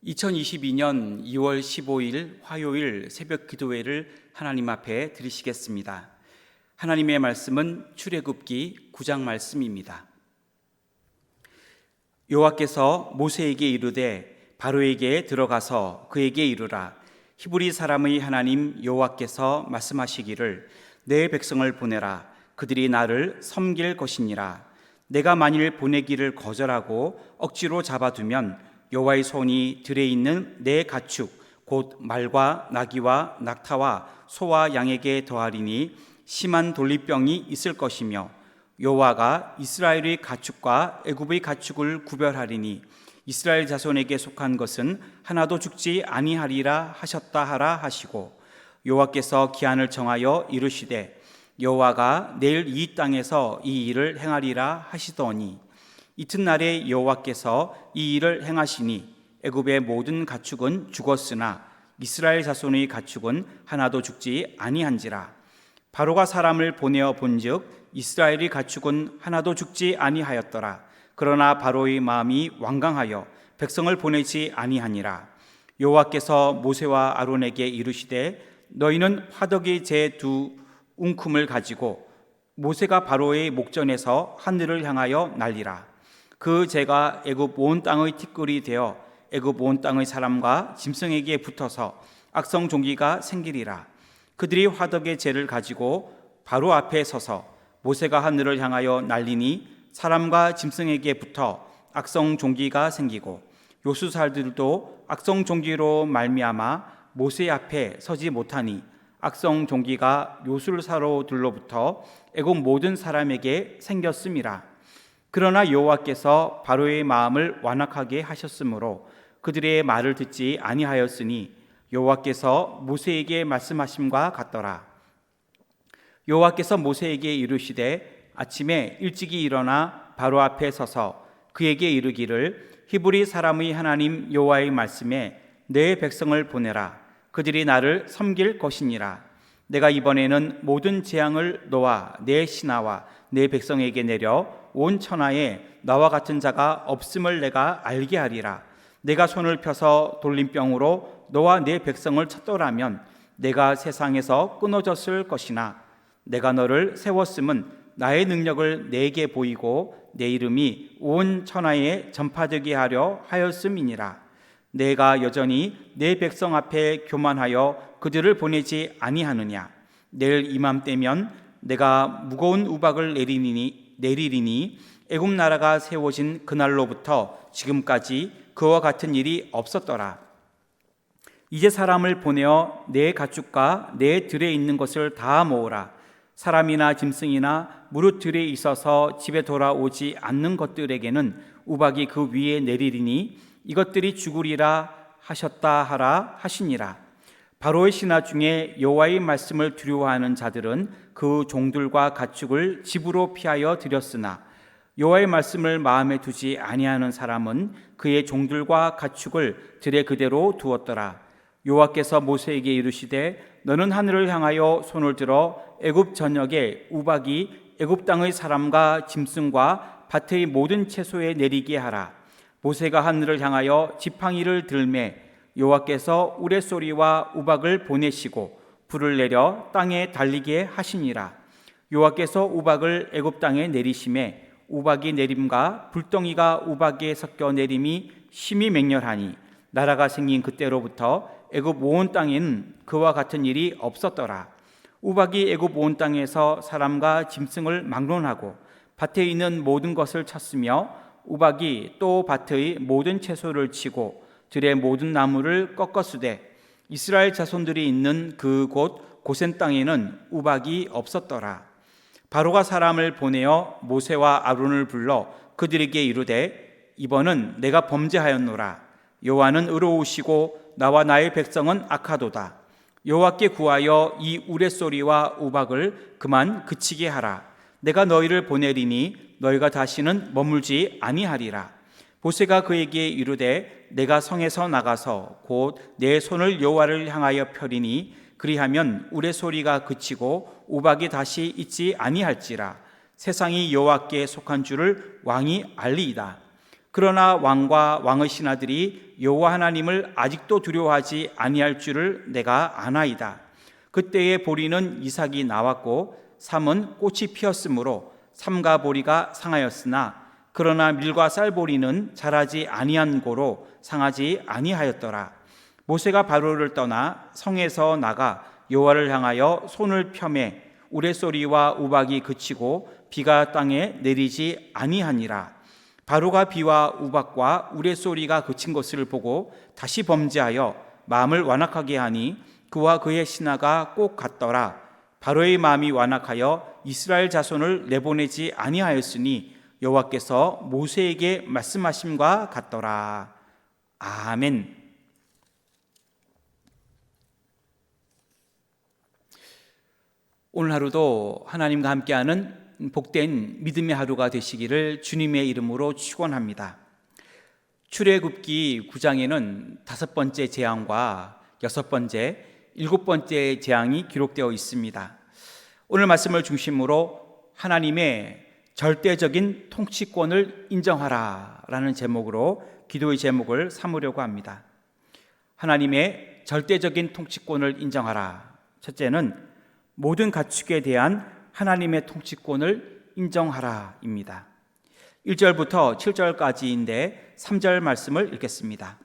2022년 2월 15일 화요일 새벽 기도회를 하나님 앞에 드리시겠습니다. 하나님의 말씀은 출애굽기 9장 말씀입니다. 여호와께서 모세에게 이르되 바로에게 들어가서 그에게 이르라. 히브리 사람의 하나님 여호와께서 말씀하시기를 내 백성을 보내라. 그들이 나를 섬길 것이니라. 내가 만일 보내기를 거절하고 억지로 잡아두면 여호와의 손이 들에 있는 내 가축 곧 말과 나귀와 낙타와 소와 양에게 더하리니 심한 돌리병이 있을 것이며 여호와가 이스라엘의 가축과 애굽의 가축을 구별하리니 이스라엘 자손에게 속한 것은 하나도 죽지 아니하리라 하셨다 하라 하시고 여호와께서 기한을 정하여 이르시되 여호와가 내일 이 땅에서 이 일을 행하리라 하시더니 이튿날에 여호와께서 이 일을 행하시니 애굽의 모든 가축은 죽었으나 이스라엘 자손의 가축은 하나도 죽지 아니한지라. 바로가 사람을 보내어 본즉 이스라엘의 가축은 하나도 죽지 아니하였더라. 그러나 바로의 마음이 완강하여 백성을 보내지 아니하니라. 여호와께서 모세와 아론에게 이르시되 너희는 화덕의 제 두 웅큼을 가지고 모세가 바로의 목전에서 하늘을 향하여 날리라. 그 재가 애굽 온 땅의 티끌이 되어 애굽 온 땅의 사람과 짐승에게 붙어서 악성 종기가 생기리라. 그들이 화덕의 재를 가지고 바로 앞에 서서 모세가 하늘을 향하여 날리니 사람과 짐승에게 붙어 악성 종기가 생기고 요수살들도 악성 종기로 말미암아 모세 앞에 서지 못하니 악성 종기가 요술사로들로부터 애굽 모든 사람에게 생겼음이라. 그러나 여호와께서 바로의 마음을 완악하게 하셨으므로 그들의 말을 듣지 아니하였으니 여호와께서 모세에게 말씀하심과 같더라. 여호와께서 모세에게 이르시되 아침에 일찍이 일어나 바로 앞에 서서 그에게 이르기를 히브리 사람의 하나님 여호와의 말씀에 내 백성을 보내라. 그들이 나를 섬길 것이니라. 내가 이번에는 모든 재앙을 너와 내 신하와 내 백성에게 내려 온 천하에 나와 같은 자가 없음을 내가 알게 하리라. 내가 손을 펴서 돌림병으로 너와 내 백성을 쳤더라면 내가 세상에서 끊어졌을 것이나 내가 너를 세웠음은 나의 능력을 내게 보이고 내 이름이 온 천하에 전파되게 하려 하였음이니라. 내가 여전히 내 백성 앞에 교만하여 그들을 보내지 아니하느냐. 내일 이맘때면 내가 무거운 우박을 내리리니 애굽 나라가 세워진 그날로부터 지금까지 그와 같은 일이 없었더라. 이제 사람을 보내어 내 가축과 내 들에 있는 것을 다 모으라. 사람이나 짐승이나 무릇 들에 있어서 집에 돌아오지 않는 것들에게는 우박이 그 위에 내리리니 이것들이 죽으리라 하셨다 하라 하시니라. 바로의 신하 중에 여호와의 말씀을 두려워하는 자들은 그 종들과 가축을 집으로 피하여 들였으나 여호와의 말씀을 마음에 두지 아니하는 사람은 그의 종들과 가축을 들에 그대로 두었더라. 여호와께서 모세에게 이르시되 너는 하늘을 향하여 손을 들어 애굽 전역에 우박이 애굽 땅의 사람과 짐승과 밭의 모든 채소에 내리게 하라. 모세가 하늘을 향하여 지팡이를 들매 여호와께서 우레소리와 우박을 보내시고 불을 내려 땅에 달리게 하시니라. 여호와께서 우박을 애굽 땅에 내리심에 우박이 내림과 불덩이가 우박에 섞여 내림이 심히 맹렬하니 나라가 생긴 그때로부터 애굽 온 땅에는 그와 같은 일이 없었더라. 우박이 애굽 온 땅에서 사람과 짐승을 막론하고 밭에 있는 모든 것을 쳤으며 우박이 또 밭의 모든 채소를 치고 들의 모든 나무를 꺾었으되 이스라엘 자손들이 있는 그 곳 고센 땅에는 우박이 없었더라. 바로가 사람을 보내어 모세와 아론을 불러 그들에게 이르되 이번은 내가 범죄하였노라. 여호와는 의로우시고 나와 나의 백성은 악하도다. 여호와께 구하여 이 우레소리와 우박을 그만 그치게 하라. 내가 너희를 보내리니 너희가 다시는 머물지 아니하리라. 모세가 그에게 이르되 내가 성에서 나가서 곧 내 손을 여호와를 향하여 펴리니 그리하면 우레소리가 그치고 우박이 다시 있지 아니할지라. 세상이 여호와께 속한 줄을 왕이 알리이다. 그러나 왕과 왕의 신하들이 여호와 하나님을 아직도 두려워하지 아니할 줄을 내가 아나이다. 그때에 보리는 이삭이 나왔고 삼은 꽃이 피었으므로 삼과 보리가 상하였으나 그러나 밀과 쌀보리는 자라지 아니한 고로 상하지 아니하였더라. 모세가 바로를 떠나 성에서 나가 여호와를 향하여 손을 펴매 우레소리와 우박이 그치고 비가 땅에 내리지 아니하니라. 바로가 비와 우박과 우레소리가 그친 것을 보고 다시 범죄하여 마음을 완악하게 하니 그와 그의 신하가 꼭 같더라. 바로의 마음이 완악하여 이스라엘 자손을 내보내지 아니하였으니 여호와께서 모세에게 말씀하심과 같더라. 아멘. 오늘 하루도 하나님과 함께하는 복된 믿음의 하루가 되시기를 주님의 이름으로 축원합니다. 출애굽기 9장에는 5번째 재앙과 6번째, 7번째 재앙이 기록되어 있습니다. 오늘 말씀을 중심으로 하나님의 절대적인 통치권을 인정하라 라는 제목으로 기도의 제목을 삼으려고 합니다. 하나님의 절대적인 통치권을 인정하라. 첫째는 모든 가축에 대한 하나님의 통치권을 인정하라입니다. 1절부터 7절까지인데 3절 말씀을 읽겠습니다.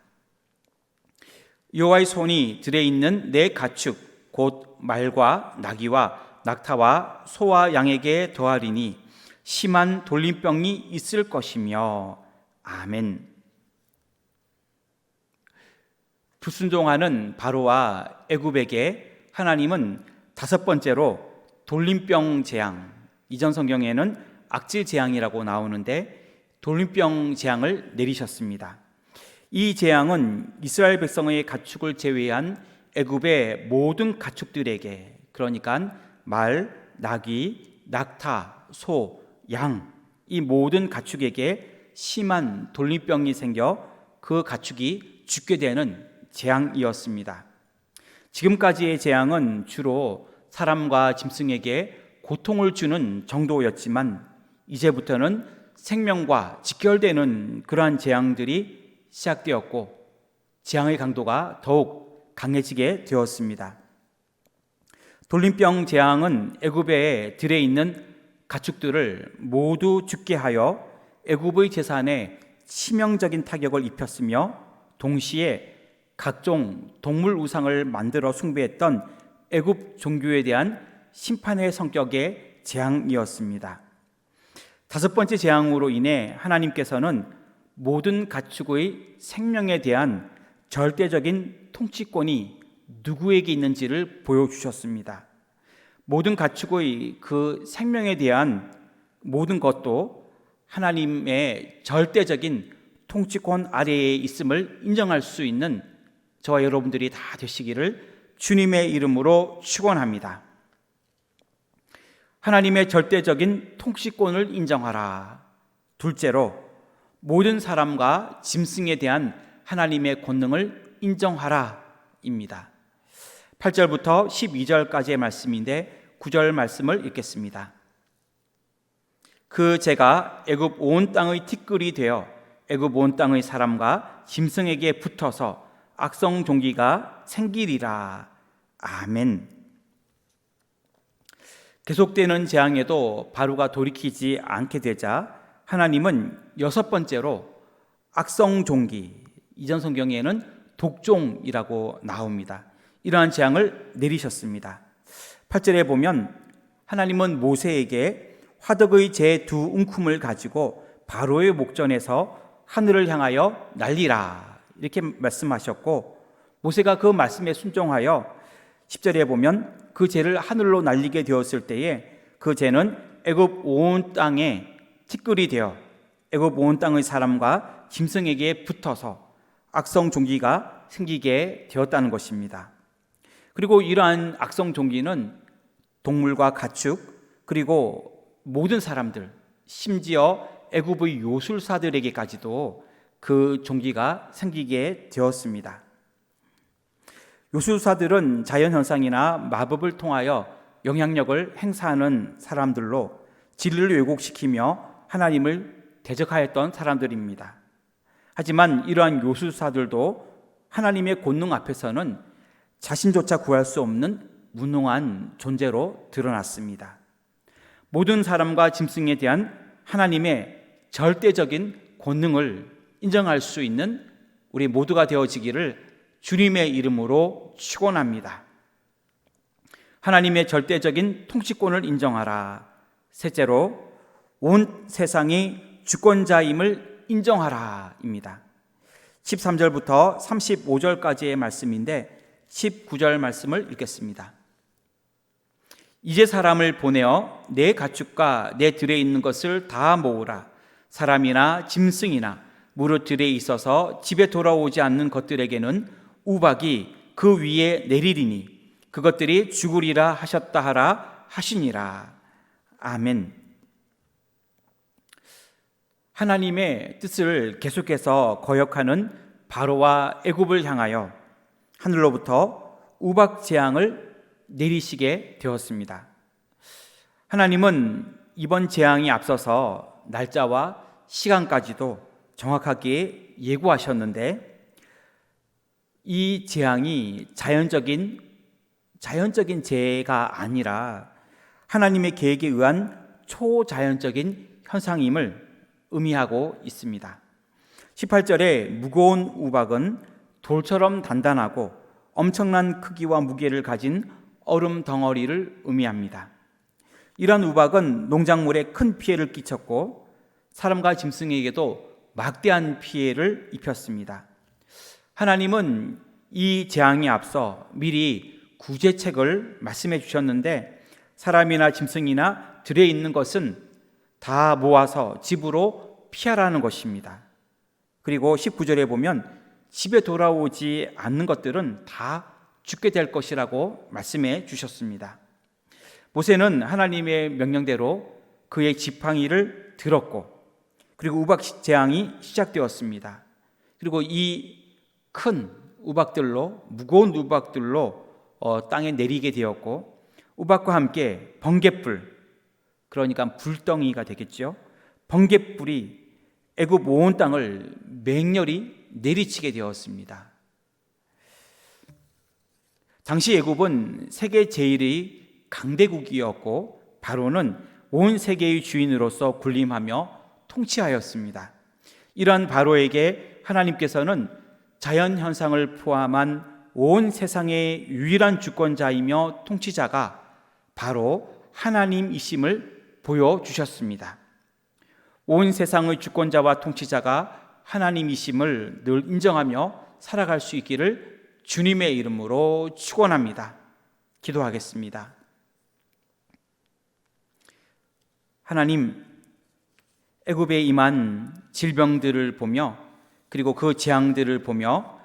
여호와의 손이 들에 있는 내 가축 곧 말과 나귀와 낙타와 소와 양에게 더하리니 심한 돌림병이 있을 것이며 아멘. 불순종하는 바로와 애굽에게 하나님은 5번째로 돌림병 재앙, 이전 성경에는 악질 재앙이라고 나오는데 돌림병 재앙을 내리셨습니다. 이 재앙은 이스라엘 백성의 가축을 제외한 애굽의 모든 가축들에게, 그러니까 말, 나귀, 낙타, 소, 양, 이 모든 가축에게 심한 돌림병이 생겨 그 가축이 죽게 되는 재앙이었습니다. 지금까지의 재앙은 주로 사람과 짐승에게 고통을 주는 정도였지만 이제부터는 생명과 직결되는 그러한 재앙들이 시작되었고 재앙의 강도가 더욱 강해지게 되었습니다. 돌림병 재앙은 애굽의 들에 있는 가축들을 모두 죽게 하여 애굽의 재산에 치명적인 타격을 입혔으며 동시에 각종 동물 우상을 만들어 숭배했던 애굽 종교에 대한 심판의 성격의 재앙이었습니다. 5번째 재앙으로 인해 하나님께서는 모든 가축의 생명에 대한 절대적인 통치권이 누구에게 있는지를 보여주셨습니다. 모든 가축의 그 생명에 대한 모든 것도 하나님의 절대적인 통치권 아래에 있음을 인정할 수 있는 저와 여러분들이 다 되시기를 주님의 이름으로 축원합니다. 하나님의 절대적인 통치권을 인정하라. 둘째로 모든 사람과 짐승에 대한 하나님의 권능을 인정하라입니다. 8절부터 12절까지의 말씀인데 9절 말씀을 읽겠습니다. 그 제가 애굽 온 땅의 티끌이 되어 애굽 온 땅의 사람과 짐승에게 붙어서 악성 종기가 생기리라. 아멘. 계속되는 재앙에도 바로가 돌이키지 않게 되자 하나님은 6번째로 악성 종기, 이전 성경에는 독종이라고 나옵니다. 이러한 재앙을 내리셨습니다. 8절에 보면 하나님은 모세에게 화덕의 제 2움큼을 가지고 바로의 목전에서 하늘을 향하여 날리라 이렇게 말씀하셨고 모세가 그 말씀에 순종하여 10절에 보면 그 재를 하늘로 날리게 되었을 때에 그 재는 애굽 온 땅에 티끌이 되어 애굽 온 땅의 사람과 짐승에게 붙어서 악성 종기가 생기게 되었다는 것입니다. 그리고 이러한 악성 종기는 동물과 가축 그리고 모든 사람들, 심지어 애굽의 요술사들에게까지도 그 종기가 생기게 되었습니다. 요술사들은 자연현상이나 마법을 통하여 영향력을 행사하는 사람들로 진리를 왜곡시키며 하나님을 대적하였던 사람들입니다. 하지만 이러한 요술사들도 하나님의 권능 앞에서는 자신조차 구할 수 없는 무능한 존재로 드러났습니다. 모든 사람과 짐승에 대한 하나님의 절대적인 권능을 인정할 수 있는 우리 모두가 되어지기를 주님의 이름으로 축원합니다. 하나님의 절대적인 통치권을 인정하라. 셋째로 온 세상의 주권자임을 인정하라 입니다. 13절부터 35절까지의 말씀인데 19절 말씀을 읽겠습니다. 이제 사람을 보내어 내 가축과 내 들에 있는 것을 다 모으라. 사람이나 짐승이나 무릇 들에 있어서 집에 돌아오지 않는 것들에게는 우박이 그 위에 내리리니 그것들이 죽으리라 하셨다 하라 하시니라. 아멘. 하나님의 뜻을 계속해서 거역하는 바로와 애굽을 향하여 하늘로부터 우박 재앙을 내리시게 되었습니다. 하나님은 이번 재앙이 앞서서 날짜와 시간까지도 정확하게 예고하셨는데 이 재앙이 자연적인 재해가 아니라 하나님의 계획에 의한 초자연적인 현상임을 의미하고 있습니다. 18절에 무거운 우박은 돌처럼 단단하고 엄청난 크기와 무게를 가진 얼음 덩어리를 의미합니다. 이러한 우박은 농작물에 큰 피해를 끼쳤고 사람과 짐승에게도 막대한 피해를 입혔습니다. 하나님은 이 재앙에 앞서 미리 구제책을 말씀해 주셨는데 사람이나 짐승이나 들에 있는 것은 다 모아서 집으로 피하라는 것입니다. 그리고 19절에 보면 집에 돌아오지 않는 것들은 다 죽게 될 것이라고 말씀해 주셨습니다. 모세는 하나님의 명령대로 그의 지팡이를 들었고 그리고 우박 재앙이 시작되었습니다. 그리고 이 큰 우박들로 무거운 우박들로 땅에 내리게 되었고 우박과 함께 번갯불, 그러니까 불덩이가 되겠죠. 번갯불이 애굽 온 땅을 맹렬히 내리치게 되었습니다. 당시 애굽은 세계 제1의 강대국이었고 바로는 온 세계의 주인으로서 군림하며 통치하였습니다. 이러한 바로에게 하나님께서는 자연현상을 포함한 온 세상의 유일한 주권자이며 통치자가 바로 하나님이심을 보여주셨습니다. 온 세상의 주권자와 통치자가 하나님이심을 늘 인정하며 살아갈 수 있기를 주님의 이름으로 축원합니다. 기도하겠습니다. 하나님, 애굽에 임한 질병들을 보며 그리고 그 재앙들을 보며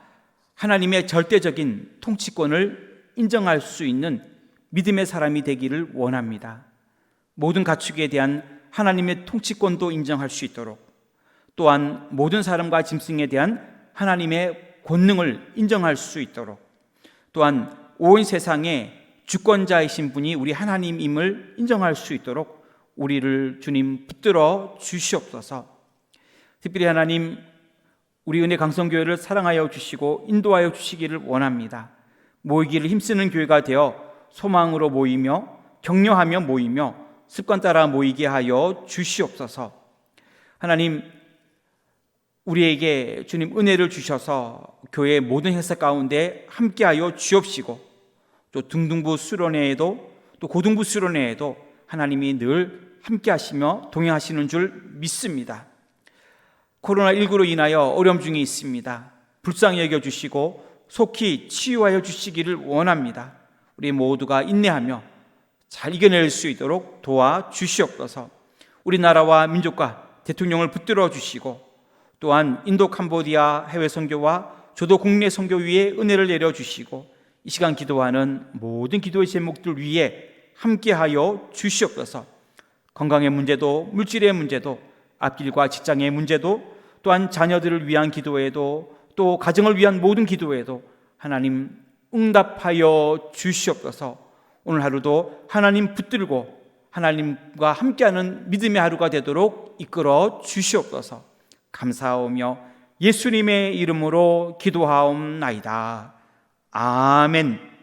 하나님의 절대적인 통치권을 인정할 수 있는 믿음의 사람이 되기를 원합니다. 모든 가축에 대한 하나님의 통치권도 인정할 수 있도록 또한 모든 사람과 짐승에 대한 하나님의 권능을 인정할 수 있도록 또한 온 세상의 주권자이신 분이 우리 하나님임을 인정할 수 있도록 우리를 주님 붙들어 주시옵소서. 특별히 하나님, 우리 은혜 강성교회를 사랑하여 주시고 인도하여 주시기를 원합니다. 모이기를 힘쓰는 교회가 되어 소망으로 모이며 격려하며 모이며 습관 따라 모이게 하여 주시옵소서. 하나님, 우리에게 주님 은혜를 주셔서 교회의 모든 행사 가운데 함께하여 주옵시고 또 등등부 수련회에도 또 고등부 수련회에도 하나님이 늘 함께하시며 동행하시는 줄 믿습니다. 코로나19로 인하여 어려움 중에 있습니다. 불쌍히 여겨주시고 속히 치유하여 주시기를 원합니다. 우리 모두가 인내하며 잘 이겨낼 수 있도록 도와주시옵소서. 우리나라와 민족과 대통령을 붙들어 주시고 또한 인도 캄보디아 해외 선교와 저도 국내 선교 위에 은혜를 내려주시고 이 시간 기도하는 모든 기도의 제목들 위에 함께하여 주시옵소서. 건강의 문제도 물질의 문제도 앞길과 직장의 문제도 또한 자녀들을 위한 기도에도 또 가정을 위한 모든 기도에도 하나님 응답하여 주시옵소서. 오늘 하루도 하나님 붙들고 하나님과 함께하는 믿음의 하루가 되도록 이끌어 주시옵소서. 감사하오며 예수님의 이름으로 기도하옵나이다. 아멘.